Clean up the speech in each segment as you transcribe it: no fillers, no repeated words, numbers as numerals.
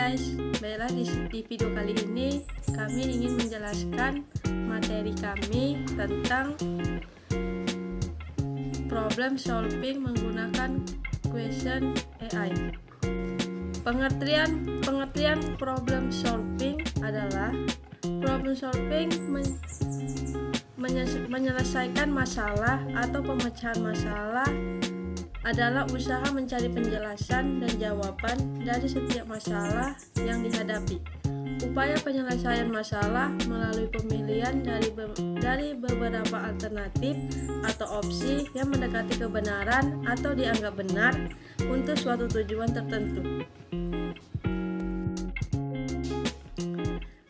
guys, baiklah di video kali ini kami ingin menjelaskan materi kami tentang problem solving menggunakan question AI. Pengertian problem solving adalah problem solving menyelesaikan masalah atau pemecahan masalah adalah usaha mencari penjelasan dan jawaban dari setiap masalah yang dihadapi. Upaya penyelesaian masalah melalui pemilihan dari beberapa alternatif atau opsi yang mendekati kebenaran atau dianggap benar untuk suatu tujuan tertentu.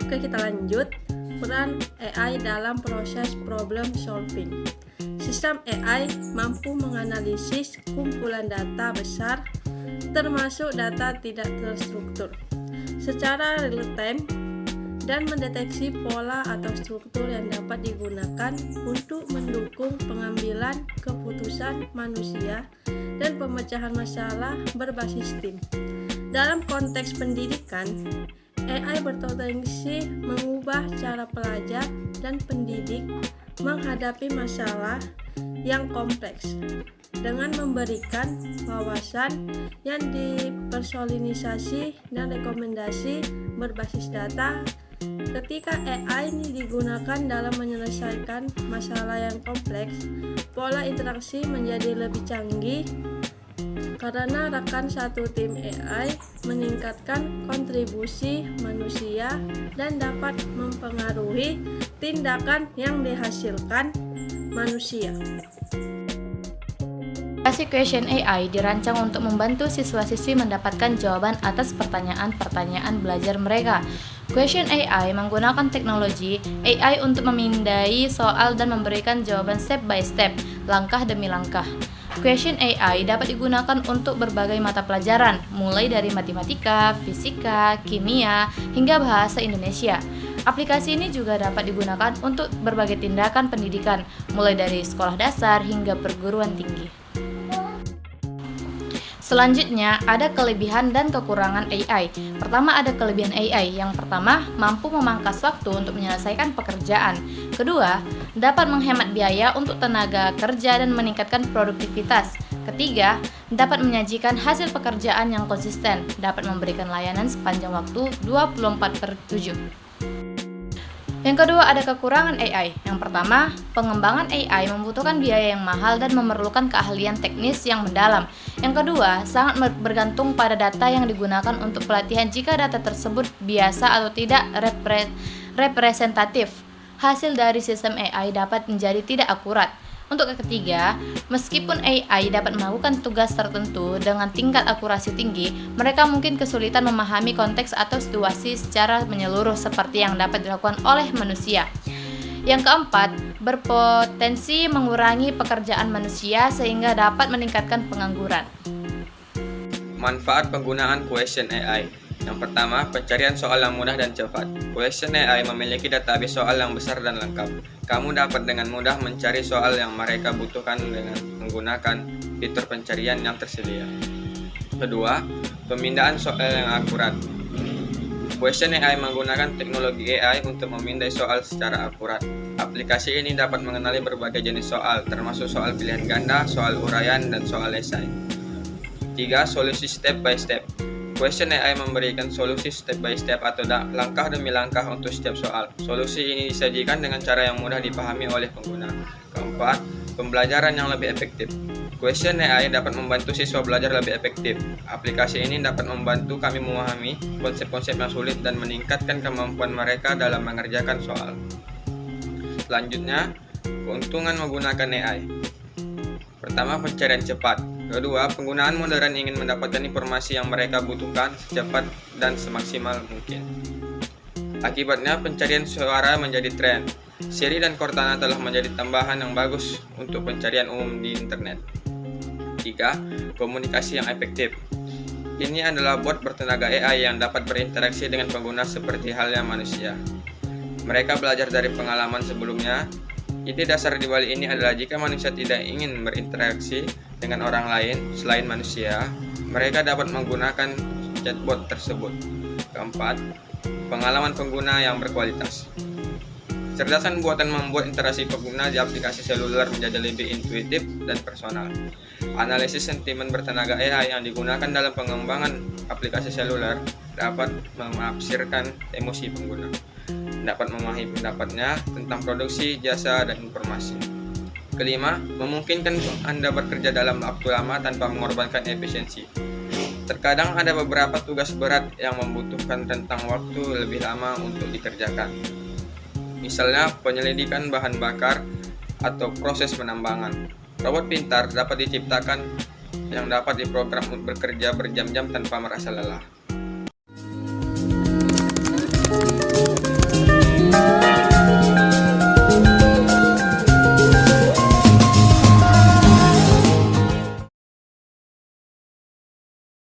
Oke, kita lanjut. Peran AI dalam proses problem solving. Sistem AI mampu menganalisis kumpulan data besar, termasuk data tidak terstruktur, secara real-time dan mendeteksi pola atau struktur yang dapat digunakan untuk mendukung pengambilan keputusan manusia dan pemecahan masalah berbasis tim. Dalam konteks pendidikan, AI berpotensi mengubah cara pelajar dan pendidik menghadapi masalah yang kompleks dengan memberikan wawasan yang dipersonalisasi dan rekomendasi berbasis data. Ketika AI ini digunakan dalam menyelesaikan masalah yang kompleks, pola interaksi menjadi lebih canggih karena rekan satu tim AI meningkatkan kontribusi manusia dan dapat mempengaruhi tindakan yang dihasilkan manusia. Aplikasi Question AI dirancang untuk membantu siswa-siswi mendapatkan jawaban atas pertanyaan-pertanyaan belajar mereka. Question AI menggunakan teknologi AI untuk memindai soal dan memberikan jawaban step by step, langkah demi langkah. Question AI dapat digunakan untuk berbagai mata pelajaran, mulai dari matematika, fisika, kimia, hingga bahasa Indonesia. Aplikasi ini juga dapat digunakan untuk berbagai tindakan pendidikan, mulai dari sekolah dasar hingga perguruan tinggi. Selanjutnya, ada kelebihan dan kekurangan AI. Pertama, ada kelebihan AI. Yang pertama, mampu memangkas waktu untuk menyelesaikan pekerjaan. Kedua, dapat menghemat biaya untuk tenaga kerja dan meningkatkan produktivitas. Ketiga, dapat menyajikan hasil pekerjaan yang konsisten, dapat memberikan layanan sepanjang waktu 24/7. Yang kedua, ada kekurangan AI. Yang pertama, pengembangan AI membutuhkan biaya yang mahal dan memerlukan keahlian teknis yang mendalam. Yang kedua, sangat bergantung pada data yang digunakan untuk pelatihan. Jika data tersebut biasa atau tidak representatif, hasil dari sistem AI dapat menjadi tidak akurat. Untuk ketiga, meskipun AI dapat melakukan tugas tertentu dengan tingkat akurasi tinggi, mereka mungkin kesulitan memahami konteks atau situasi secara menyeluruh seperti yang dapat dilakukan oleh manusia. Yang keempat, berpotensi mengurangi pekerjaan manusia sehingga dapat meningkatkan pengangguran. Manfaat penggunaan Question AI. Yang pertama, pencarian soal yang mudah dan cepat. Question AI memiliki database soal yang besar dan lengkap. Kamu dapat dengan mudah mencari soal yang mereka butuhkan dengan menggunakan fitur pencarian yang tersedia. Kedua, pemindaian soal yang akurat. Question AI menggunakan teknologi AI untuk memindai soal secara akurat. Aplikasi ini dapat mengenali berbagai jenis soal, termasuk soal pilihan ganda, soal uraian, dan soal esai. Tiga, solusi step by step. Question AI memberikan solusi step by step atau langkah demi langkah untuk setiap soal. Solusi ini disajikan dengan cara yang mudah dipahami oleh pengguna. Keempat, pembelajaran yang lebih efektif. Question AI dapat membantu siswa belajar lebih efektif. Aplikasi ini dapat membantu kami memahami konsep-konsep yang sulit dan meningkatkan kemampuan mereka dalam mengerjakan soal. Selanjutnya, keuntungan menggunakan AI. Pertama, pencarian cepat. Kedua, penggunaan modern ingin mendapatkan informasi yang mereka butuhkan secepat dan semaksimal mungkin. Akibatnya, pencarian suara menjadi tren. Siri dan Cortana telah menjadi tambahan yang bagus untuk pencarian umum di internet. Tiga, komunikasi yang efektif. Ini adalah bot bertenaga AI yang dapat berinteraksi dengan pengguna seperti halnya manusia. Mereka belajar dari pengalaman sebelumnya. Ide dasar di balik ini adalah jika manusia tidak ingin berinteraksi dengan orang lain selain manusia, mereka dapat menggunakan chatbot tersebut. Keempat, pengalaman pengguna yang berkualitas. Kecerdasan buatan membuat interaksi pengguna di aplikasi seluler menjadi lebih intuitif dan personal. Analisis sentimen bertenaga AI yang digunakan dalam pengembangan aplikasi seluler dapat menafsirkan emosi pengguna, dapat memahami pendapatnya tentang produksi, jasa, dan informasi. Kelima, memungkinkan Anda bekerja dalam waktu lama tanpa mengorbankan efisiensi. Terkadang ada beberapa tugas berat yang membutuhkan rentang waktu lebih lama untuk dikerjakan. Misalnya penyelidikan bahan bakar atau proses penambangan. Robot pintar dapat diciptakan yang dapat diprogram bekerja berjam-jam tanpa merasa lelah.